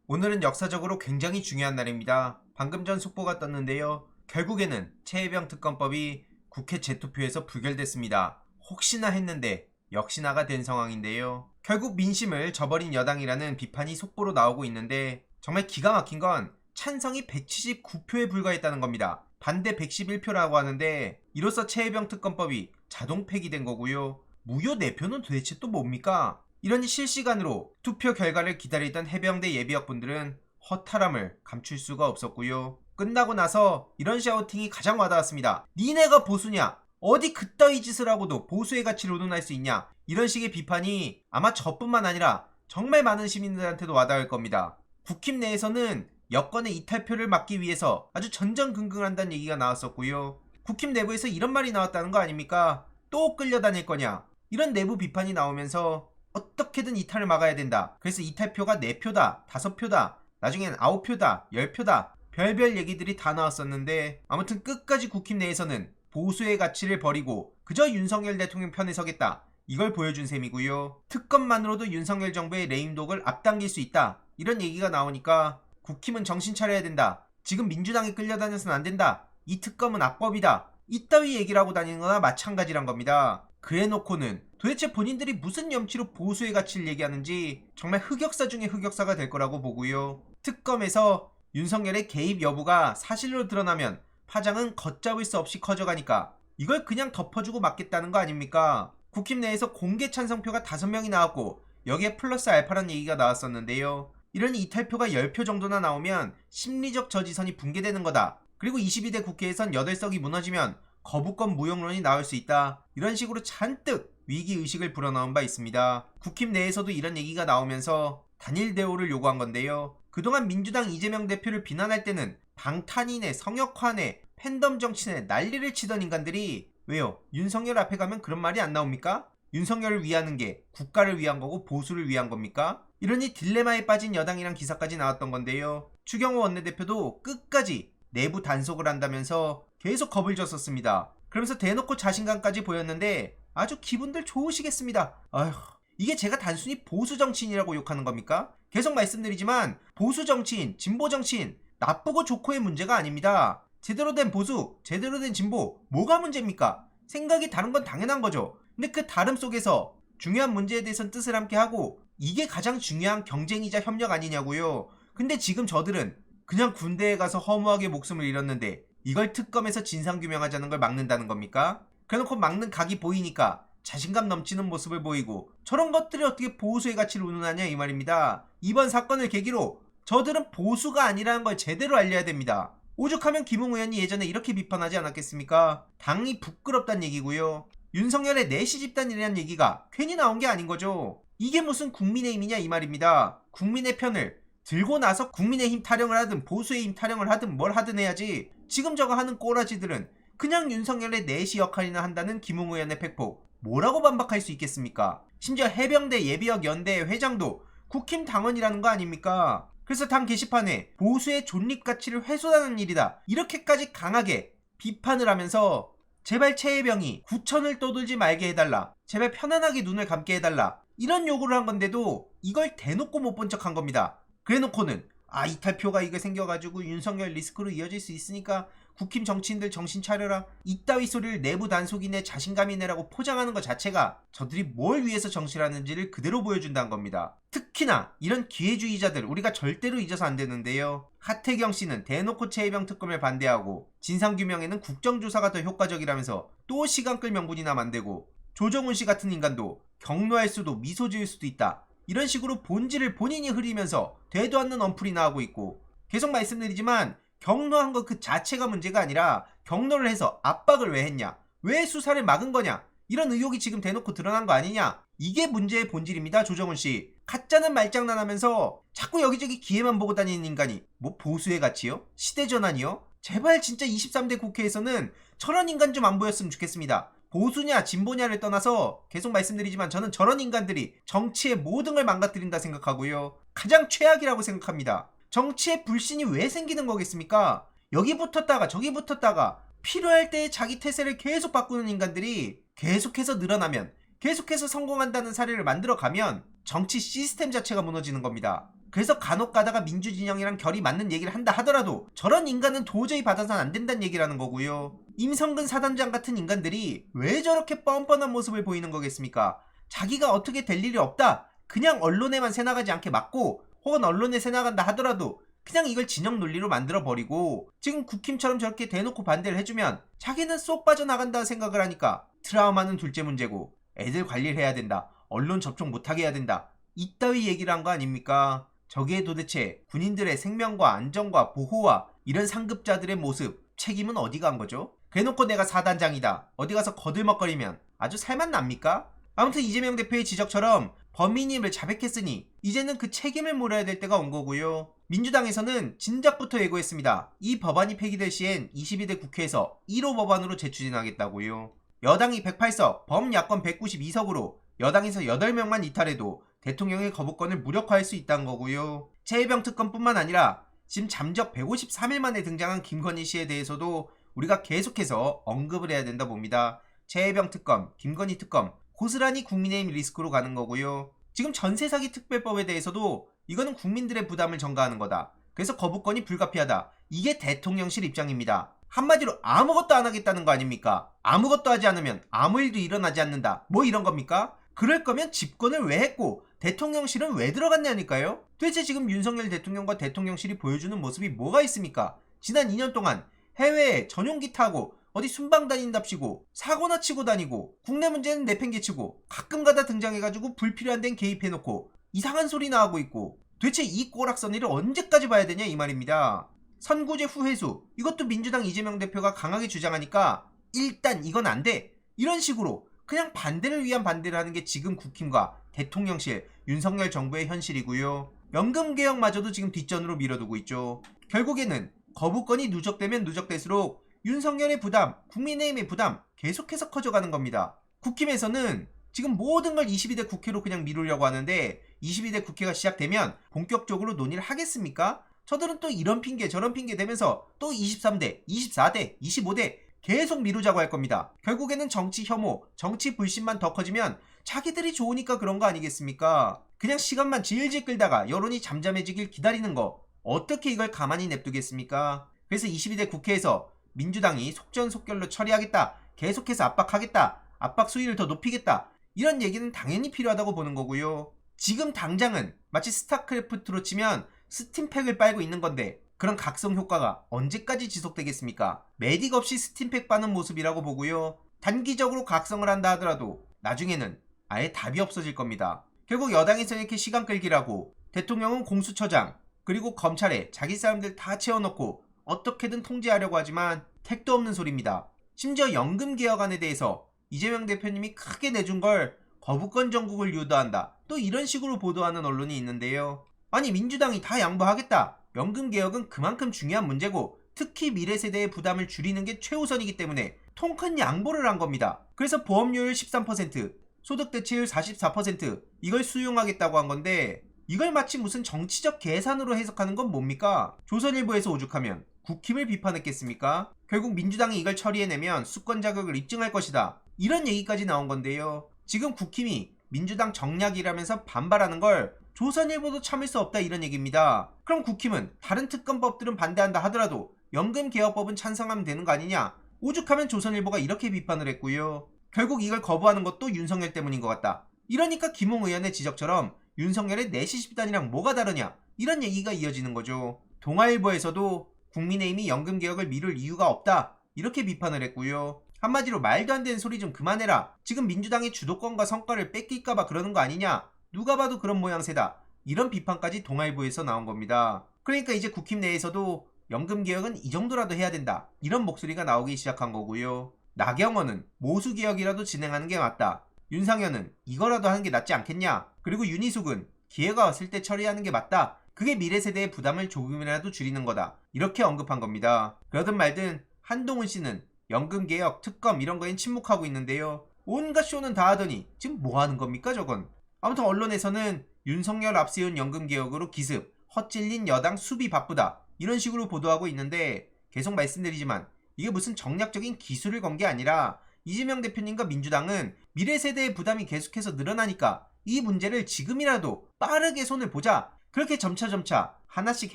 오늘은 역사적으로 굉장히 중요한 날입니다. 방금 전 속보가 떴는데요. 결국에는 최혜병 특검법이 국회 재투표에서 부결됐습니다. 혹시나 했는데 역시나가 된 상황인데요. 결국 민심을 저버린 여당이라는 비판이 속보로 나오고 있는데 정말 기가 막힌 건 찬성이 179표에 불과했다는 겁니다. 반대 111표라고 하는데 이로써 최혜병 특검법이 자동 폐기된 거고요. 무효 내표는 도대체 또 뭡니까? 이러니 실시간으로 투표 결과를 기다리던 해병대 예비역분들은 허탈함을 감출 수가 없었고요. 끝나고 나서 이런 샤우팅이 가장 와닿았습니다. 니네가 보수냐? 어디 그따위 짓을 하고도 보수의 가치를 운운할 수 있냐? 이런 식의 비판이 아마 저뿐만 아니라 정말 많은 시민들한테도 와닿을 겁니다. 국힘 내에서는 여권의 이탈표를 막기 위해서 아주 전전긍긍한다는 얘기가 나왔었고요. 국힘 내부에서 이런 말이 나왔다는 거 아닙니까? 또 끌려다닐 거냐? 이런 내부 비판이 나오면서 어떻게든 이탈을 막아야 된다. 그래서 이탈표가 4표다, 5표다, 나중엔 9표다, 10표다. 별별 얘기들이 다 나왔었는데 아무튼 끝까지 국힘 내에서는 보수의 가치를 버리고 그저 윤석열 대통령 편에 서겠다. 이걸 보여준 셈이고요. 특검만으로도 윤석열 정부의 레임독을 앞당길 수 있다. 이런 얘기가 나오니까 국힘은 정신 차려야 된다. 지금 민주당에 끌려다녀서는 안 된다. 이 특검은 악법이다. 이따위 얘기를 하고 다니는 거나 마찬가지란 겁니다. 그래놓고는 도대체 본인들이 무슨 염치로 보수의 가치를 얘기하는지 정말 흑역사 중에 흑역사가 될 거라고 보고요. 특검에서 윤석열의 개입 여부가 사실로 드러나면 파장은 걷잡을 수 없이 커져가니까 이걸 그냥 덮어주고 맞겠다는 거 아닙니까? 국힘 내에서 공개 찬성표가 5명이 나왔고 여기에 플러스 알파란 얘기가 나왔었는데요. 이러니 이탈표가 10표 정도나 나오면 심리적 저지선이 붕괴되는 거다. 그리고 22대 국회에선 8석이 무너지면 거부권 무용론이 나올 수 있다. 이런 식으로 잔뜩 위기의식을 불어넣은 바 있습니다. 국힘 내에서도 이런 얘기가 나오면서 단일 대우를 요구한 건데요. 그동안 민주당 이재명 대표를 비난할 때는 방탄이네, 성역화네, 팬덤 정치네 난리를 치던 인간들이 왜요? 윤석열 앞에 가면 그런 말이 안 나옵니까? 윤석열을 위하는 게 국가를 위한 거고 보수를 위한 겁니까? 이러니 딜레마에 빠진 여당이란 기사까지 나왔던 건데요. 추경호 원내대표도 끝까지 내부 단속을 한다면서 계속 겁을 줬었습니다. 그러면서 대놓고 자신감까지 보였는데 아주 기분들 좋으시겠습니다. 아휴, 이게 제가 단순히 보수 정치인이라고 욕하는 겁니까? 계속 말씀드리지만 보수 정치인, 진보 정치인 나쁘고 좋고의 문제가 아닙니다. 제대로 된 보수, 제대로 된 진보 뭐가 문제입니까? 생각이 다른 건 당연한 거죠. 근데 그 다름 속에서 중요한 문제에 대해서는 뜻을 함께 하고 이게 가장 중요한 경쟁이자 협력 아니냐고요. 근데 지금 저들은 그냥 군대에 가서 허무하게 목숨을 잃었는데 이걸 특검에서 진상규명하자는 걸 막는다는 겁니까? 그래놓고 막는 각이 보이니까 자신감 넘치는 모습을 보이고 저런 것들이 어떻게 보수의 가치를 운운하냐 이 말입니다. 이번 사건을 계기로 저들은 보수가 아니라는 걸 제대로 알려야 됩니다. 오죽하면 김웅 의원이 예전에 이렇게 비판하지 않았겠습니까? 당이 부끄럽다는 얘기고요. 윤석열의 내시 집단이라는 얘기가 괜히 나온 게 아닌 거죠. 이게 무슨 국민의힘이냐 이 말입니다. 국민의 편을 들고 나서 국민의힘 타령을 하든 보수의 힘 타령을 하든 뭘 하든 해야지 지금 저거 하는 꼬라지들은 그냥 윤석열의 내시 역할이나 한다는 김웅 의원의 팩폭 뭐라고 반박할 수 있겠습니까? 심지어 해병대 예비역 연대 회장도 국힘 당원이라는 거 아닙니까? 그래서 당 게시판에 보수의 존립 가치를 훼손하는 일이다 이렇게까지 강하게 비판을 하면서 제발 최혜병이 구천을 떠돌지 말게 해달라, 제발 편안하게 눈을 감게 해달라 이런 요구를 한 건데도 이걸 대놓고 못 본 척한 겁니다. 그래놓고는 이탈표가 이게 생겨가지고 윤석열 리스크로 이어질 수 있으니까 국힘 정치인들 정신 차려라 이따위 소리를 내부 단속이네 자신감이네라고 포장하는 것 자체가 저들이 뭘 위해서 정치를 하는지를 그대로 보여준다는 겁니다. 특히나 이런 기회주의자들 우리가 절대로 잊어서 안 되는데요. 하태경 씨는 대놓고 최혜병 특검을 반대하고 진상규명에는 국정조사가 더 효과적이라면서 또 시간 끌 명분이나 만들고 조정훈 씨 같은 인간도 경로할 수도 미소 지을 수도 있다 이런 식으로 본질을 본인이 흐리면서 되도 않는 언플이 나오고 있고 계속 말씀드리지만 경로한 것 그 자체가 문제가 아니라 경로를 해서 압박을 왜 했냐 왜 수사를 막은 거냐 이런 의혹이 지금 대놓고 드러난 거 아니냐 이게 문제의 본질입니다. 조정훈씨 가짜는 말장난하면서 자꾸 여기저기 기회만 보고 다니는 인간이 뭐 보수의 가치요? 시대전환이요? 제발 진짜 23대 국회에서는 저런 인간 좀 안 보였으면 좋겠습니다. 보수냐 진보냐를 떠나서 계속 말씀드리지만 저는 저런 인간들이 정치의 모든 걸 망가뜨린다 생각하고요. 가장 최악이라고 생각합니다. 정치의 불신이 왜 생기는 거겠습니까? 여기 붙었다가 저기 붙었다가 필요할 때 자기 태세를 계속 바꾸는 인간들이 계속해서 늘어나면 계속해서 성공한다는 사례를 만들어가면 정치 시스템 자체가 무너지는 겁니다. 그래서 간혹 가다가 민주진영이랑 결이 맞는 얘기를 한다 하더라도 저런 인간은 도저히 받아서는 안 된다는 얘기라는 거고요. 임성근 사단장 같은 인간들이 왜 저렇게 뻔뻔한 모습을 보이는 거겠습니까? 자기가 어떻게 될 일이 없다, 그냥 언론에만 새나가지 않게 막고, 혹은 언론에 새나간다 하더라도 그냥 이걸 진영 논리로 만들어버리고, 지금 국힘처럼 저렇게 대놓고 반대를 해주면 자기는 쏙 빠져나간다 생각을 하니까 트라우마는 둘째 문제고, 애들 관리를 해야 된다, 언론 접촉 못하게 해야 된다, 이따위 얘기를 한 거 아닙니까? 저기에 도대체 군인들의 생명과 안전과 보호와 이런 상급자들의 모습, 책임은 어디 간 거죠? 그래놓고 내가 사단장이다, 어디 가서 거들먹거리면 아주 살만 납니까? 아무튼 이재명 대표의 지적처럼 범인임을 자백했으니 이제는 그 책임을 물어야 될 때가 온 거고요. 민주당에서는 진작부터 예고했습니다. 이 법안이 폐기될 시엔 22대 국회에서 1호 법안으로 재추진하겠다고요. 여당이 108석, 범야권 192석으로 여당에서 8명만 이탈해도 대통령의 거부권을 무력화할 수 있다는 거고요. 최혜병 특검뿐만 아니라 지금 잠적 153일 만에 등장한 김건희 씨에 대해서도 우리가 계속해서 언급을 해야 된다 봅니다. 최혜병 특검, 김건희 특검, 고스란히 국민의힘 리스크로 가는 거고요. 지금 전세사기 특별법에 대해서도 이거는 국민들의 부담을 전가하는 거다, 그래서 거부권이 불가피하다, 이게 대통령실 입장입니다. 한마디로 아무것도 안 하겠다는 거 아닙니까? 아무것도 하지 않으면 아무 일도 일어나지 않는다, 뭐 이런 겁니까? 그럴 거면 집권을 왜 했고 대통령실은 왜 들어갔냐니까요? 도대체 지금 윤석열 대통령과 대통령실이 보여주는 모습이 뭐가 있습니까? 지난 2년 동안 해외에 전용기 타고 어디 순방 다닌답시고 사고나 치고 다니고, 국내 문제는 내팽개치고, 가끔 가다 등장해가지고 불필요한 데는 개입해놓고 이상한 소리나 하고 있고, 도대체 이 꼬락서니를 언제까지 봐야 되냐 이 말입니다. 선구제 후회수, 이것도 민주당 이재명 대표가 강하게 주장하니까 일단 이건 안 돼, 이런 식으로 그냥 반대를 위한 반대를 하는 게 지금 국힘과 대통령실, 윤석열 정부의 현실이고요. 연금개혁마저도 지금 뒷전으로 밀어두고 있죠. 결국에는 거부권이 누적되면 누적될수록 윤석열의 부담, 국민의힘의 부담 계속해서 커져가는 겁니다. 국힘에서는 지금 모든 걸 22대 국회로 그냥 미루려고 하는데, 22대 국회가 시작되면 본격적으로 논의를 하겠습니까? 저들은 또 이런 핑계 저런 핑계 대면서 또 23대, 24대, 25대 계속 미루자고 할 겁니다. 결국에는 정치 혐오, 정치 불신만 더 커지면 자기들이 좋으니까 그런 거 아니겠습니까? 그냥 시간만 질질 끌다가 여론이 잠잠해지길 기다리는 거, 어떻게 이걸 가만히 냅두겠습니까? 그래서 22대 국회에서 민주당이 속전속결로 처리하겠다, 계속해서 압박하겠다, 압박 수위를 더 높이겠다, 이런 얘기는 당연히 필요하다고 보는 거고요. 지금 당장은 마치 스타크래프트로 치면 스팀팩을 빨고 있는 건데, 그런 각성 효과가 언제까지 지속되겠습니까? 메딕 없이 스팀팩 빠는 모습이라고 보고요. 단기적으로 각성을 한다 하더라도 나중에는 아예 답이 없어질 겁니다. 결국 여당에서 이렇게 시간 끌기라고 대통령은 공수처장, 그리고 검찰에 자기 사람들 다 채워넣고 어떻게든 통제하려고 하지만 택도 없는 소리입니다. 심지어 연금개혁안에 대해서 이재명 대표님이 크게 내준 걸 거부권 정국을 유도한다, 또 이런 식으로 보도하는 언론이 있는데요. 아니, 민주당이 다 양보하겠다, 연금개혁은 그만큼 중요한 문제고 특히 미래세대의 부담을 줄이는 게 최우선이기 때문에 통 큰 양보를 한 겁니다. 그래서 보험료율 13%, 소득대체율 44%, 이걸 수용하겠다고 한 건데, 이걸 마치 무슨 정치적 계산으로 해석하는 건 뭡니까? 조선일보에서 오죽하면 국힘을 비판했겠습니까? 결국 민주당이 이걸 처리해내면 수권 자격을 입증할 것이다, 이런 얘기까지 나온 건데요. 지금 국힘이 민주당 정략이라면서 반발하는 걸 조선일보도 참을 수 없다, 이런 얘기입니다. 그럼 국힘은 다른 특검법들은 반대한다 하더라도 연금개혁법은 찬성하면 되는 거 아니냐? 오죽하면 조선일보가 이렇게 비판을 했고요. 결국 이걸 거부하는 것도 윤석열 때문인 것 같다, 이러니까 김웅 의원의 지적처럼 윤석열의 내시 집단이랑 뭐가 다르냐, 이런 얘기가 이어지는 거죠. 동아일보에서도 국민의힘이 연금개혁을 미룰 이유가 없다, 이렇게 비판을 했고요. 한마디로 말도 안 되는 소리 좀 그만해라, 지금 민주당의 주도권과 성과를 뺏길까봐 그러는 거 아니냐, 누가 봐도 그런 모양새다, 이런 비판까지 동아일보에서 나온 겁니다. 그러니까 이제 국힘 내에서도 연금개혁은 이 정도라도 해야 된다, 이런 목소리가 나오기 시작한 거고요. 나경원은 모수개혁이라도 진행하는 게 맞다, 윤상현은 이거라도 하는 게 낫지 않겠냐, 그리고 윤희숙은 기회가 왔을 때 처리하는 게 맞다, 그게 미래세대의 부담을 조금이라도 줄이는 거다, 이렇게 언급한 겁니다. 그러든 말든 한동훈 씨는 연금개혁, 특검 이런 거엔 침묵하고 있는데요. 온갖 쇼는 다 하더니 지금 뭐 하는 겁니까 저건? 아무튼 언론에서는 윤석열 앞세운 연금개혁으로 기습, 헛질린 여당 수비 바쁘다, 이런 식으로 보도하고 있는데, 계속 말씀드리지만 이게 무슨 정략적인 기술을 건 게 아니라 이재명 대표님과 민주당은 미래세대의 부담이 계속해서 늘어나니까 이 문제를 지금이라도 빠르게 손을 보자, 그렇게 점차 하나씩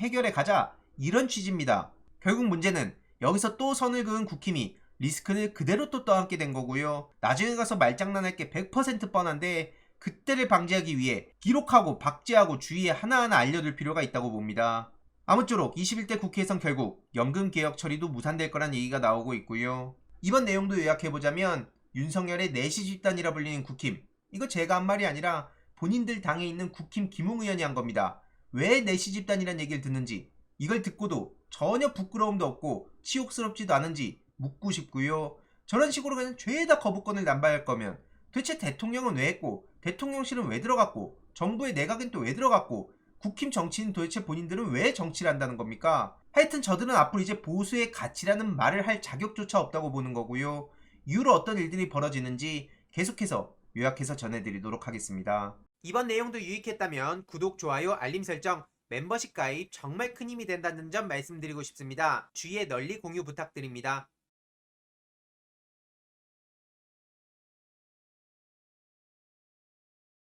해결해 가자, 이런 취지입니다. 결국 문제는 여기서 또 선을 그은 국힘이 리스크를 그대로 또 떠안게 된 거고요. 나중에 가서 말장난할 게 100% 뻔한데 그때를 방지하기 위해 기록하고 박제하고 주위에 하나하나 알려둘 필요가 있다고 봅니다. 아무쪼록 21대 국회에선 결국 연금개혁 처리도 무산될 거란 얘기가 나오고 있고요. 이번 내용도 요약해보자면 윤석열의 내시 집단이라 불리는 국힘, 이거 제가 한 말이 아니라 본인들 당에 있는 국힘 김웅 의원이 한 겁니다. 왜 내시 집단이란 얘기를 듣는지, 이걸 듣고도 전혀 부끄러움도 없고 치욕스럽지도 않은지 묻고 싶고요. 저런 식으로 그냥 죄다 거부권을 남발할 거면 도대체 대통령은 왜 했고, 대통령실은 왜 들어갔고, 정부의 내각은 또 왜 들어갔고, 국힘 정치인 도대체 본인들은 왜 정치를 한다는 겁니까? 하여튼 저들은 앞으로 이제 보수의 가치라는 말을 할 자격조차 없다고 보는 거고요. 이후로 어떤 일들이 벌어지는지 계속해서 요약해서 전해드리도록 하겠습니다. 이번 내용도 유익했다면 구독, 좋아요, 알림 설정, 멤버십 가입 정말 큰 힘이 된다는 점 말씀드리고 싶습니다. 주위에 널리 공유 부탁드립니다.